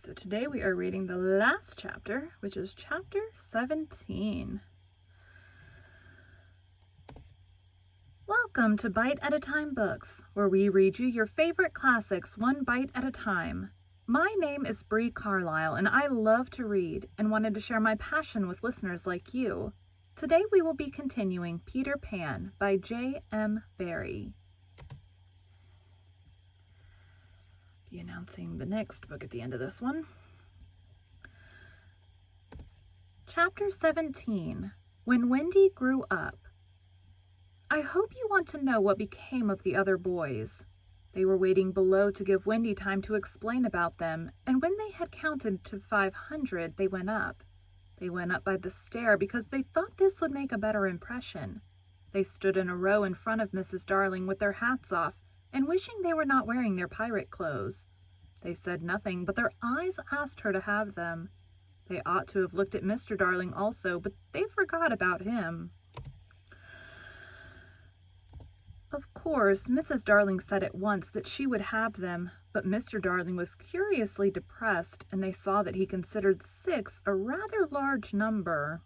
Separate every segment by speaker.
Speaker 1: So today we are reading the last chapter, which is chapter 17. Welcome to Bite at a Time Books, where we read you your favorite classics one bite at a time. My name is Bree Carlile, and I love to read and wanted to share my passion with listeners like you. Today we will be continuing Peter Pan by J.M. Barrie. Be announcing the next book at the end of this one. Chapter 17, When Wendy Grew Up. I hope you want to know what became of the other boys. They were waiting below to give Wendy time to explain about them, and when they had counted to 500, they went up. They went up by the stair because they thought this would make a better impression. They stood in a row in front of Mrs. Darling with their hats off, and wishing they were not wearing their pirate clothes. They said nothing, but their eyes asked her to have them. They ought to have looked at Mr. Darling also, but they forgot about him. Of course, Mrs. Darling said at once that she would have them, but Mr. Darling was curiously depressed, and they saw that he considered 6 a rather large number.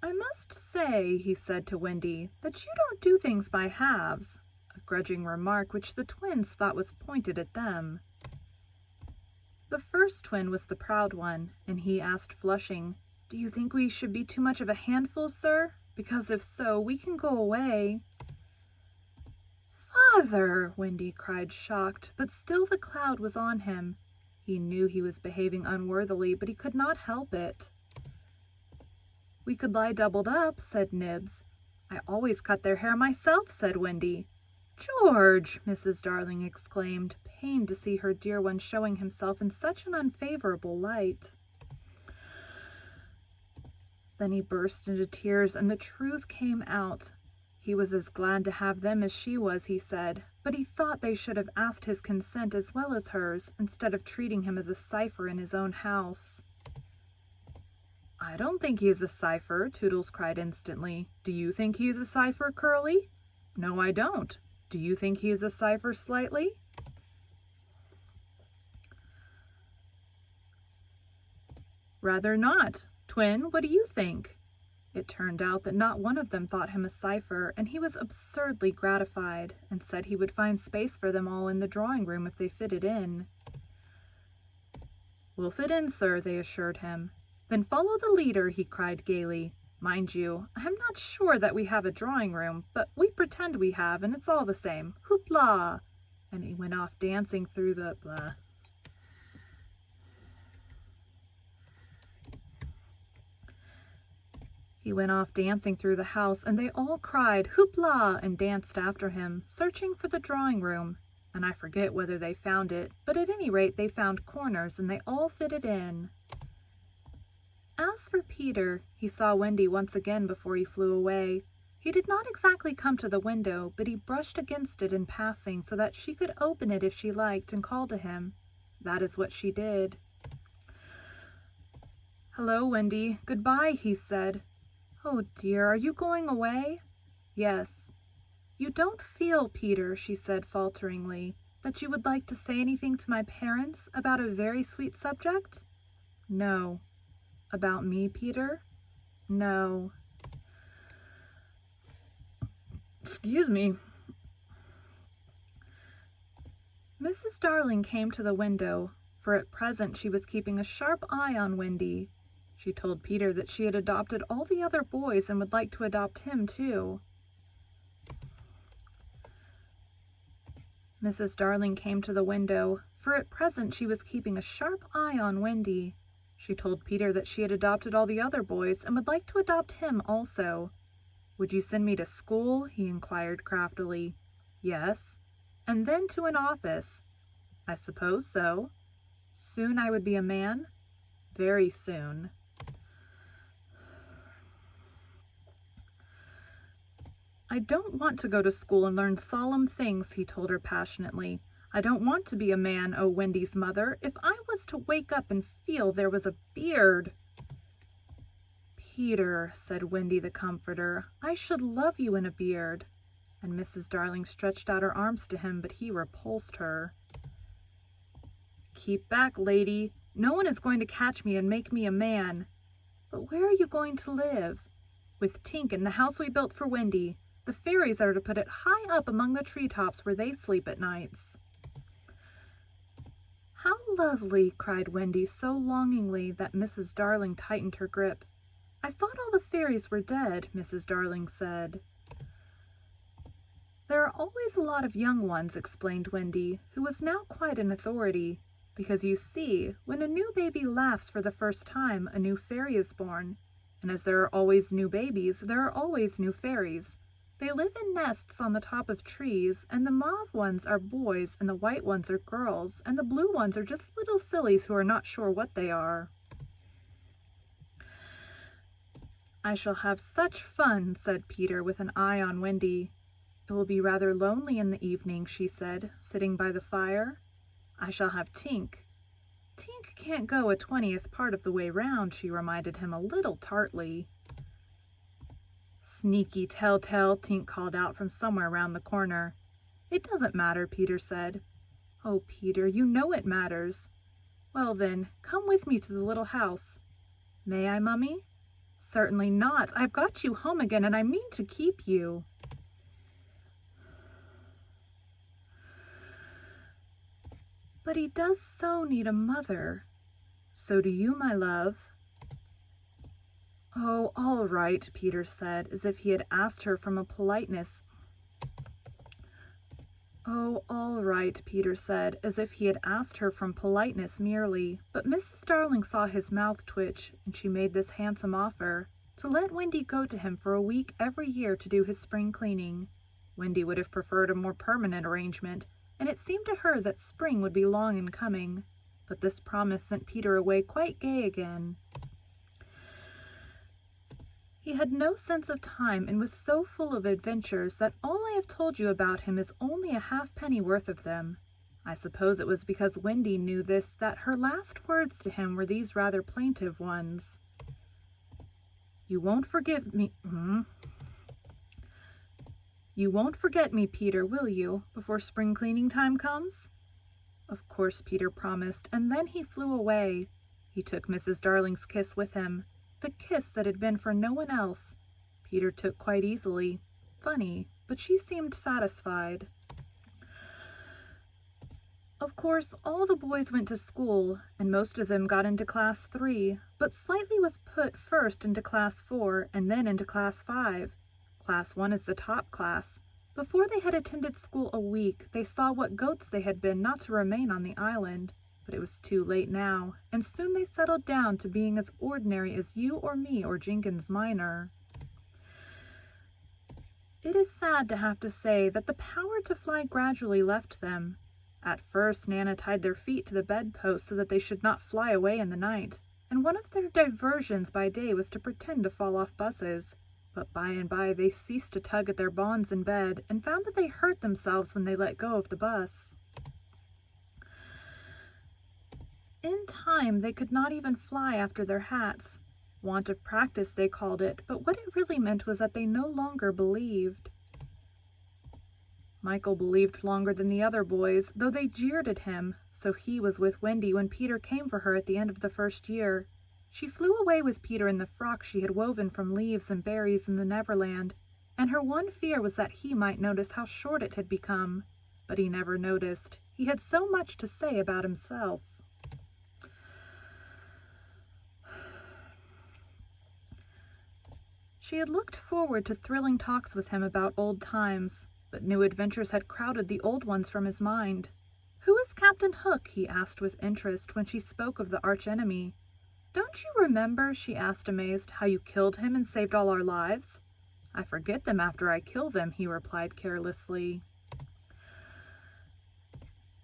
Speaker 1: I must say, he said to Wendy, that you don't do things by halves, a grudging remark which the twins thought was pointed at them. The first twin was the proud one, and he asked, flushing, "Do you think we should be too much of a handful, sir? Because if so, we can go away." "Father!" Wendy cried, shocked, but still the cloud was on him. He knew he was behaving unworthily, but he could not help it. "We could lie doubled up," said Nibs. "I always cut their hair myself," said Wendy. "George!" Mrs. Darling exclaimed, pained to see her dear one showing himself in such an unfavorable light. Then he burst into tears, and the truth came out. He was as glad to have them as she was, he said, but he thought they should have asked his consent as well as hers, instead of treating him as a cipher in his own house. "I don't think he is a cipher," Toodles cried instantly. "Do you think he is a cipher, Curly?" "No, I don't. Do you think he is a cipher, Slightly?" "Rather not. Twin, what do you think?" It turned out that not one of them thought him a cipher, and he was absurdly gratified, and said he would find space for them all in the drawing room if they fitted in. "We'll fit in, sir," they assured him. "Then follow the leader," he cried gaily. "Mind you, I am not sure that we have a drawing room, but we pretend we have, and it's all the same. Hoopla!" And he went off dancing through the house, and they all cried "Hoopla!" and danced after him, searching for the drawing room. And I forget whether they found it, but at any rate they found corners, and they all fitted in. As for Peter, he saw Wendy once again before he flew away. He did not exactly come to the window, but he brushed against it in passing so that she could open it if she liked and call to him. That is what she did. "Hello, Wendy. Goodbye," he said. "Oh dear, are you going away?" "Yes." "You don't feel, Peter," she said falteringly, "that you would like to say anything to my parents about a very sweet subject?" "No." "About me, Peter?" "No." Excuse me. Mrs. Darling came to the window, for at present she was keeping a sharp eye on Wendy. She told Peter that she had adopted all the other boys and would like to adopt him too. Mrs. Darling came to the window, for at present she was keeping a sharp eye on Wendy. She told Peter that she had adopted all the other boys and would like to adopt him also. "Would you send me to school?" he inquired craftily. "Yes." "And then to an office?" "I suppose so." "Soon I would be a man?" "Very soon." "I don't want to go to school and learn solemn things," he told her passionately. "I don't want to be a man, oh Wendy's mother. If I was to wake up and feel there was a beard—" "Peter," said Wendy the comforter, "I should love you in a beard." and Mrs. Darling stretched out her arms to him, but he repulsed her. "Keep back, lady. No one is going to catch me and make me a man. But where are you going to live?" "With Tink in the house we built for Wendy. The fairies are to put it high up among the treetops where they sleep at nights." "How lovely!" cried Wendy so longingly that Mrs. Darling tightened her grip. "I thought all the fairies were dead," Mrs. Darling said. "There are always a lot of young ones," explained Wendy, who was now quite an authority, "because you see, when a new baby laughs for the first time, a new fairy is born. And as there are always new babies, there are always new fairies. They live in nests on the top of trees, and the mauve ones are boys, and the white ones are girls, and the blue ones are just little sillies who are not sure what they are." "I shall have such fun," said Peter, with an eye on Wendy. "It will be rather lonely in the evening," she said, sitting by the fire. "I shall have Tink." "Tink can't go a 20th part of the way round," she reminded him a little tartly. "Sneaky telltale," Tink called out from somewhere round the corner. "It doesn't matter," Peter said. "Oh, Peter, you know it matters." "Well then, come with me to the little house." "May I, Mummy?" "Certainly not. I've got you home again, and I mean to keep you." "But he does so need a mother." "So do you, my love." "Oh, all right," Peter said, as if he had asked her from a politeness. "Oh, all right," Peter said, as if he had asked her from politeness merely. But Mrs. Darling saw his mouth twitch, and she made this handsome offer, to let Wendy go to him for a week every year to do his spring cleaning. Wendy would have preferred a more permanent arrangement, and it seemed to her that spring would be long in coming. But this promise sent Peter away quite gay again. He had no sense of time and was so full of adventures that all I have told you about him is only a halfpenny worth of them. I suppose it was because Wendy knew this that her last words to him were these rather plaintive ones. You won't forget me, Peter, will you, before spring cleaning time comes?" Of course Peter promised, and then he flew away. He took Mrs. Darling's kiss with him. The kiss that had been for no one else. Peter took quite easily. Funny, but she seemed satisfied. Of course, all the boys went to school, and most of them got into Class 3, but Slightly was put first into Class 4 and then into Class 5. Class 1 is the top class. Before they had attended school a week, they saw what goats they had been not to remain on the island. But it was too late now, and soon they settled down to being as ordinary as you or me or Jenkins Minor. It is sad to have to say that the power to fly gradually left them. At first, Nana tied their feet to the bedpost so that they should not fly away in the night, and one of their diversions by day was to pretend to fall off buses. But by and by they ceased to tug at their bonds in bed and found that they hurt themselves when they let go of the bus. In time, they could not even fly after their hats. Want of practice, they called it, but what it really meant was that they no longer believed. Michael believed longer than the other boys, though they jeered at him, so he was with Wendy when Peter came for her at the end of the first year. She flew away with Peter in the frock she had woven from leaves and berries in the Neverland, and her one fear was that he might notice how short it had become. But he never noticed. He had so much to say about himself. She had looked forward to thrilling talks with him about old times, but new adventures had crowded the old ones from his mind. "Who is Captain Hook?" he asked with interest when she spoke of the arch-enemy. "Don't you remember," she asked amazed, "how you killed him and saved all our lives?" "I forget them after I kill them," he replied carelessly.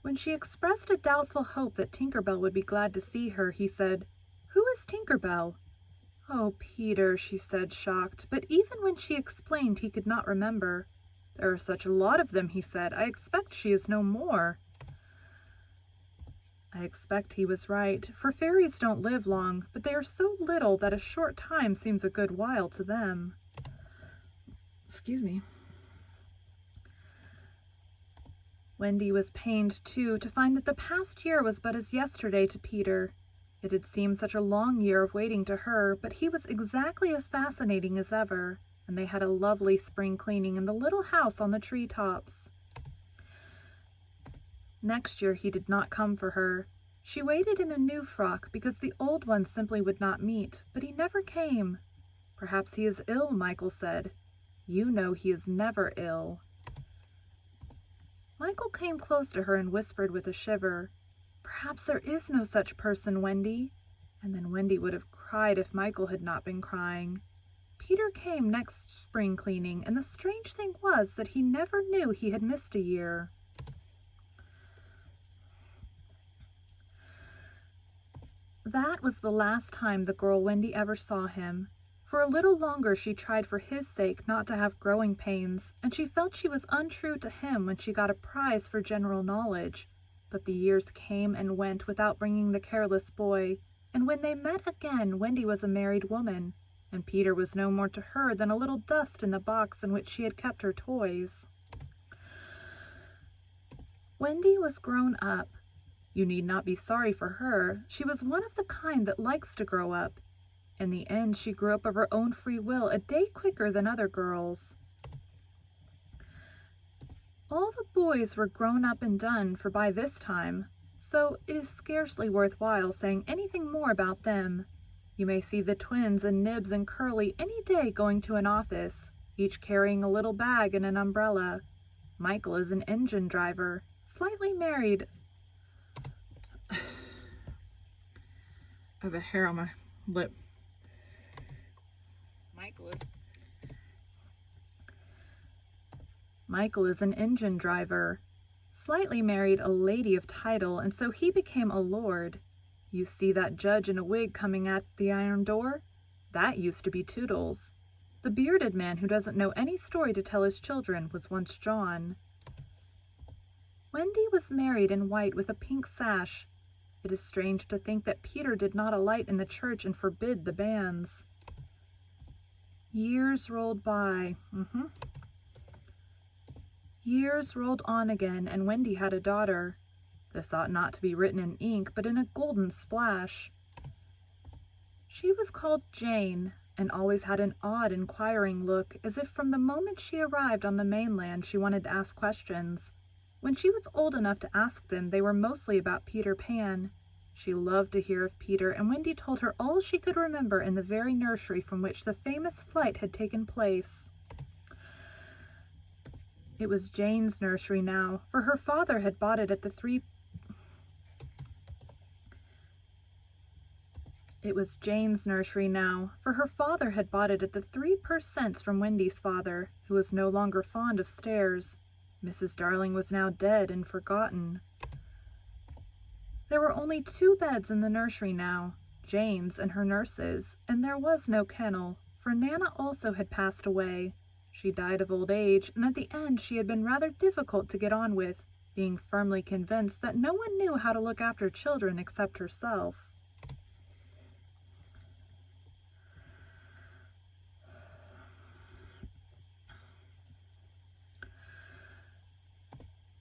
Speaker 1: When she expressed a doubtful hope that Tinker Bell would be glad to see her, he said, "Who is Tinker Bell?" "Oh, Peter," she said, shocked, but even when she explained he could not remember. "There are such a lot of them," he said. "I expect she is no more." I expect he was right, for fairies don't live long, but they are so little that a short time seems a good while to them. Excuse me. Wendy was pained, too, to find that the past year was but as yesterday to Peter. It had seemed such a long year of waiting to her, but he was exactly as fascinating as ever, and they had a lovely spring cleaning in the little house on the treetops. Next year he did not come for her. She waited in a new frock because the old one simply would not meet, but he never came. Perhaps he is ill, Michael said. You know he is never ill. Michael came close to her and whispered with a shiver, Perhaps there is no such person, Wendy. And then Wendy would have cried if Michael had not been crying. Peter came next spring cleaning, and the strange thing was that he never knew he had missed a year. That was the last time the girl Wendy ever saw him. For a little longer she tried for his sake not to have growing pains, and she felt she was untrue to him when she got a prize for general knowledge. But the years came and went without bringing the careless boy, and when they met again, Wendy was a married woman, and Peter was no more to her than a little dust in the box in which she had kept her toys. Wendy was grown up. You need not be sorry for her. She was one of the kind that likes to grow up. In the end, she grew up of her own free will a day quicker than other girls. All the boys were grown up and done for by this time, so it is scarcely worthwhile saying anything more about them. You may see the twins and Nibs and Curly any day going to an office, each carrying a little bag and an umbrella. Michael is an engine driver, slightly married. I have a hair on my lip. Michael is an engine driver, slightly married a lady of title, and so he became a lord. You see that judge in a wig coming at the iron door? That used to be Toodles. The bearded man who doesn't know any story to tell his children was once John. Wendy was married in white with a pink sash. It is strange to think that Peter did not alight in the church and forbid the banns. Years rolled by. Years rolled on again, and Wendy had a daughter. This ought not to be written in ink, but in a golden splash. She was called Jane, and always had an odd, inquiring look, as if from the moment she arrived on the mainland she wanted to ask questions. When she was old enough to ask them, they were mostly about Peter Pan. She loved to hear of Peter, and Wendy told her all she could remember in the very nursery from which the famous flight had taken place. It was Jane's nursery now, for her father had bought it at the 3 per cents from Wendy's father, who was no longer fond of stairs. Mrs. Darling was now dead and forgotten. There were only 2 beds in the nursery now, Jane's and her nurse's, and there was no kennel, for Nana also had passed away. She died of old age, and at the end she had been rather difficult to get on with, being firmly convinced that no one knew how to look after children except herself.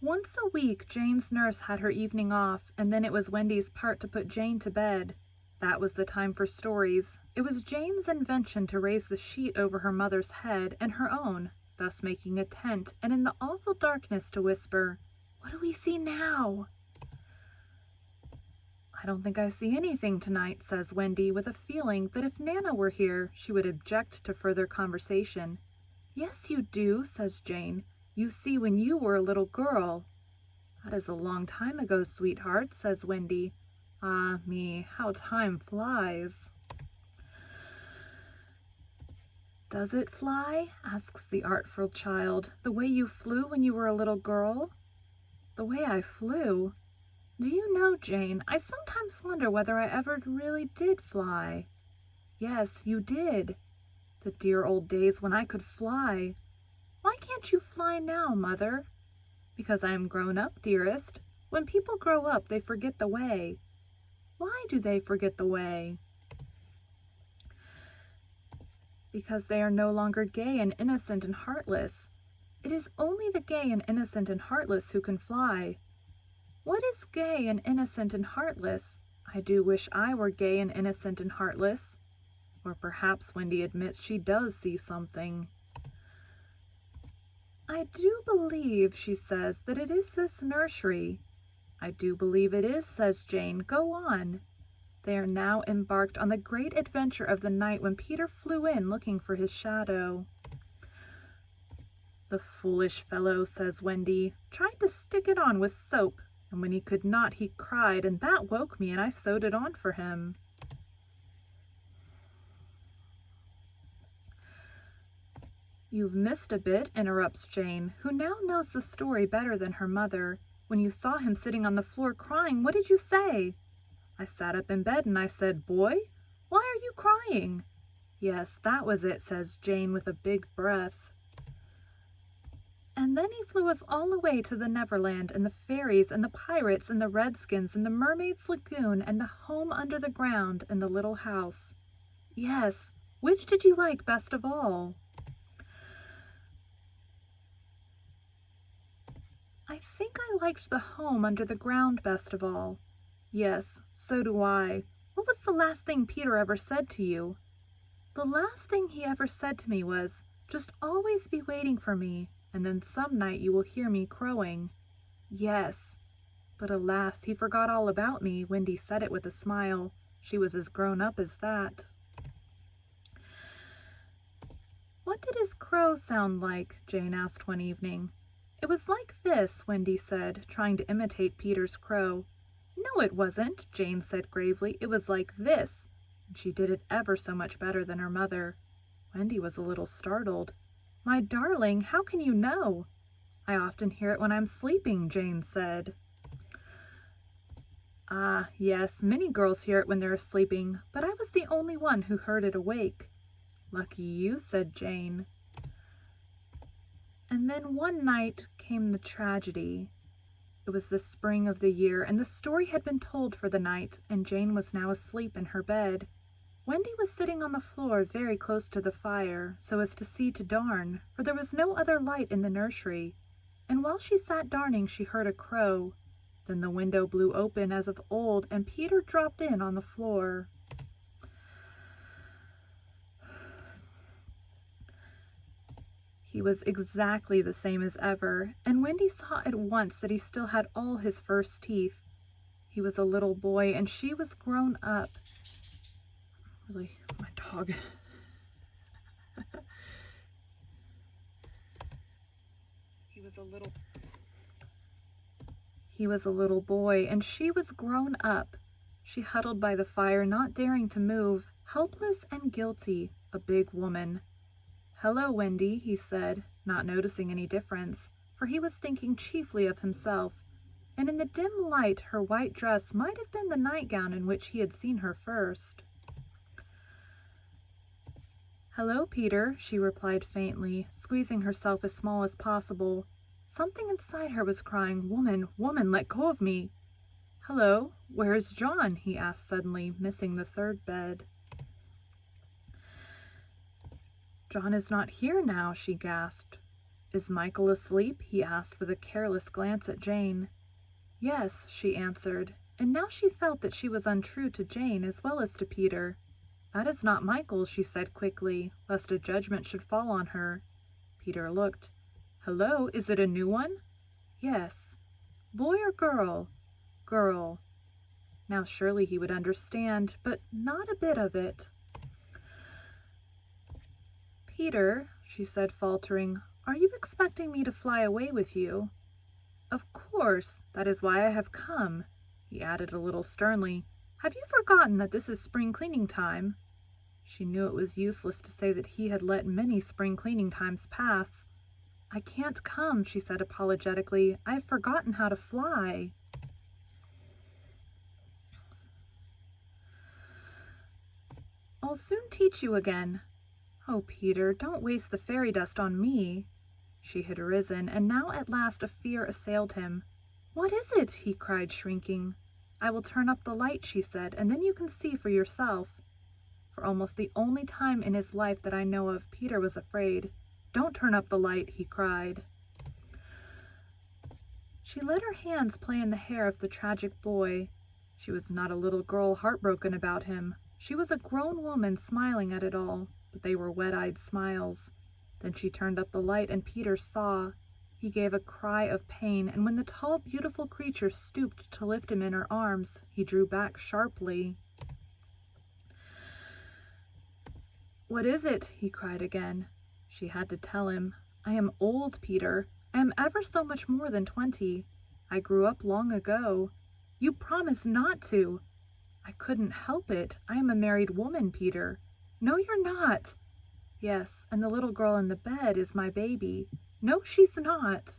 Speaker 1: Once a week, Jane's nurse had her evening off, and then it was Wendy's part to put Jane to bed. That was the time for stories. It was Jane's invention to raise the sheet over her mother's head and her own, thus making a tent, and in the awful darkness to whisper, "What do we see now?" "I don't think I see anything tonight," says Wendy, with a feeling that if Nana were here, she would object to further conversation. "Yes, you do," says Jane. "You see when you were a little girl." "That is a long time ago, sweetheart," says Wendy. Ah, me, how time flies. "Does it fly?" asks the artful child. "The way you flew when you were a little girl?" "The way I flew? Do you know, Jane, I sometimes wonder whether I ever really did fly." "Yes, you did. The dear old days when I could fly. Why can't you fly now, Mother?" "Because I am grown up, dearest. When people grow up, they forget the way." "Why do they forget the way?" "Because they are no longer gay and innocent and heartless. It is only the gay and innocent and heartless who can fly. What is gay and innocent and heartless? I do wish I were gay and innocent and heartless. Or perhaps Wendy admits she does see something. I do believe, she says, that it is this nursery. I do believe it is, says Jane. Go on. They are now embarked on the great adventure of the night when Peter flew in looking for his shadow. The foolish fellow, says Wendy, tried to stick it on with soap, and when he could not, he cried, and that woke me, and I sewed it on for him. You've missed a bit, interrupts Jane, who now knows the story better than her mother. When you saw him sitting on the floor crying, what did you say? I sat up in bed and I said, Boy, why are you crying? Yes, that was it, says Jane with a big breath. And then he flew us all away to the Neverland, and the fairies, and the pirates, and the redskins, and the mermaid's lagoon, and the home under the ground, and the little house. Yes, which did you like best of all? I think I liked the home under the ground best of all. Yes, so do I. What was the last thing Peter ever said to you? The last thing he ever said to me was, just always be waiting for me, and then some night you will hear me crowing. Yes. But alas, he forgot all about me. Wendy said it with a smile. She was as grown up as that. What did his crow sound like? Jane asked one evening. It was like this, Wendy said, trying to imitate Peter's crow. No, it wasn't, Jane said gravely. It was like this. And she did it ever so much better than her mother. Wendy was a little startled. My darling, how can you know? I often hear it when I'm sleeping, Jane said. Ah, yes, many girls hear it when they're sleeping, but I was the only one who heard it awake. Lucky you, said Jane. And then one night came the tragedy. It was the spring of the year, and the story had been told for the night, and Jane was now asleep in her bed. Wendy was sitting on the floor very close to the fire, so as to see to darn, for there was no other light in the nursery. And while she sat darning, she heard a crow. Then the window blew open as of old, and Peter dropped in on the floor. He was exactly the same as ever, and Wendy saw at once that he still had all his first teeth. He was a little boy, and she was grown up. Really, my dog. He was a little boy, and she was grown up. She huddled by the fire, not daring to move, helpless and guilty, a big woman. Hello, Wendy, he said, not noticing any difference, for he was thinking chiefly of himself, and in the dim light her white dress might have been the nightgown in which he had seen her first. Hello, Peter, she replied faintly, squeezing herself as small as possible. Something inside her was crying, Woman, woman, let go of me. Hello, where is John? He asked suddenly, missing the third bed. John is not here now, she gasped. Is Michael asleep? He asked with a careless glance at Jane. Yes, she answered, and now she felt that she was untrue to Jane as well as to Peter. That is not Michael, she said quickly, lest a judgment should fall on her. Peter looked. Hello, is it a new one? Yes. Boy or girl? Girl. Now surely he would understand, but not a bit of it. Peter, she said, faltering, are you expecting me to fly away with you? Of course, that is why I have come, he added a little sternly. Have you forgotten that this is spring cleaning time? She knew it was useless to say that he had let many spring cleaning times pass. I can't come, she said apologetically. I have forgotten how to fly. I'll soon teach you again. Oh, Peter, don't waste the fairy dust on me. She had risen, and now at last a fear assailed him. What is it? He cried, shrinking. I will turn up the light, she said, and then you can see for yourself. For almost the only time in his life that I know of, Peter was afraid. Don't turn up the light, he cried. She let her hands play in the hair of the tragic boy. She was not a little girl heartbroken about him. She was a grown woman smiling at it all, but they were wet-eyed smiles. Then she turned up the light and Peter saw. He gave a cry of pain, and when the tall, beautiful creature stooped to lift him in her arms, he drew back sharply. "What is it?" he cried again. She had to tell him. "I am old, Peter. I am ever so much more than 20. I grew up long ago. You promised not to." "I couldn't help it. I am a married woman, Peter." "No, you're not." "Yes, and the little girl in the bed is my baby." "No, she's not."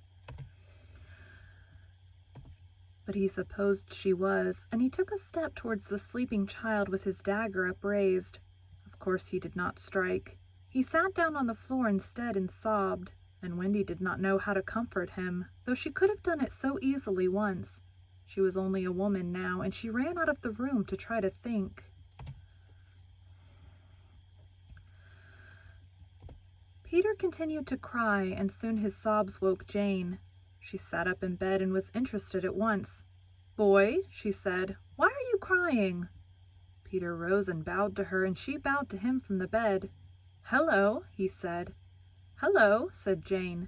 Speaker 1: But he supposed she was, and he took a step towards the sleeping child with his dagger upraised. Of course he did not strike. He sat down on the floor instead and sobbed, and Wendy did not know how to comfort him, though she could have done it so easily once. She was only a woman now, and she ran out of the room to try to think. Peter continued to cry, and soon his sobs woke Jane. She sat up in bed and was interested at once. "Boy," she said, "why are you crying?" Peter rose and bowed to her, and she bowed to him from the bed. "Hello," he said. "Hello," said Jane.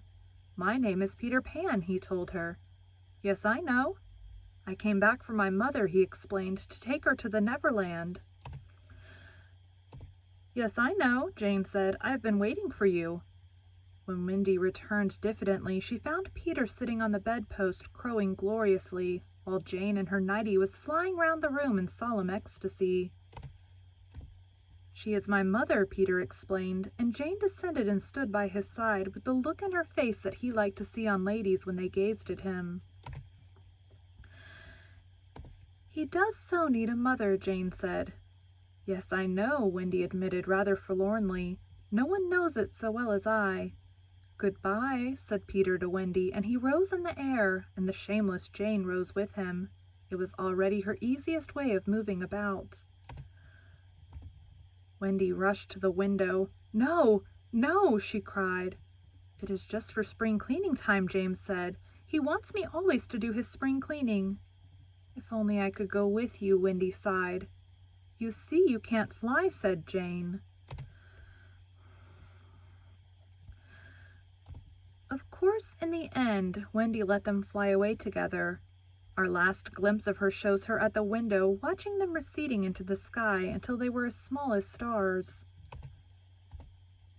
Speaker 1: "My name is Peter Pan," he told her. "Yes, I know." "I came back for my mother," he explained, "to take her to the Neverland." "Yes, I know," Jane said. "I have been waiting for you." When Wendy returned diffidently, she found Peter sitting on the bedpost crowing gloriously, while Jane in her nightie was flying round the room in solemn ecstasy. "She is my mother," Peter explained, and Jane descended and stood by his side with the look in her face that he liked to see on ladies when they gazed at him. "He does so need a mother," Jane said. "Yes, I know," Wendy admitted rather forlornly. "No one knows it so well as I." "Goodbye," said Peter to Wendy, and he rose in the air, and the shameless Jane rose with him. It was already her easiest way of moving about. Wendy rushed to the window. "No, no," she cried. "It is just for spring cleaning time," James said. "He wants me always to do his spring cleaning." "If only I could go with you," Wendy sighed. "You see, you can't fly," said Jane. Of course, in the end, Wendy let them fly away together. Our last glimpse of her shows her at the window, watching them receding into the sky until they were as small as stars.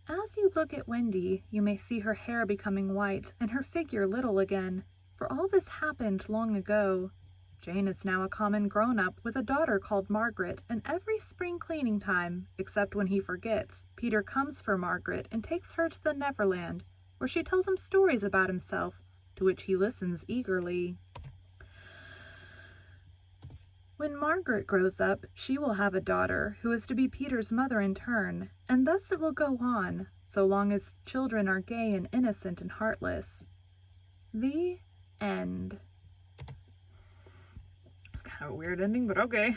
Speaker 1: As you look at Wendy, you may see her hair becoming white and her figure little again, for all this happened long ago. Jane is now a common grown-up with a daughter called Margaret, and every spring cleaning time, except when he forgets, Peter comes for Margaret and takes her to the Neverland, where she tells him stories about himself, to which he listens eagerly. When Margaret grows up, she will have a daughter, who is to be Peter's mother in turn, and thus it will go on, so long as children are gay and innocent and heartless. The end. It's kind of a weird ending, but okay.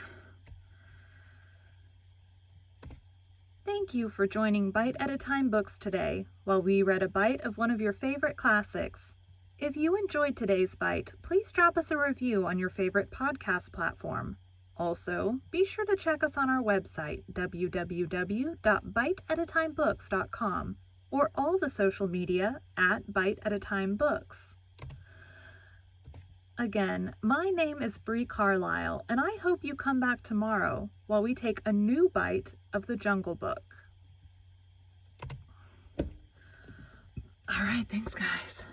Speaker 1: Thank you for joining Bite at a Time Books today, while we read a bite of one of your favorite classics. If you enjoyed today's bite, please drop us a review on your favorite podcast platform. Also, be sure to check us on our website, www.biteatatimebooks.com, or all the social media at Bite at a Time Books. Again, my name is Bree Carlile, and I hope you come back tomorrow while we take a new bite of the Jungle Book. All right, thanks, guys.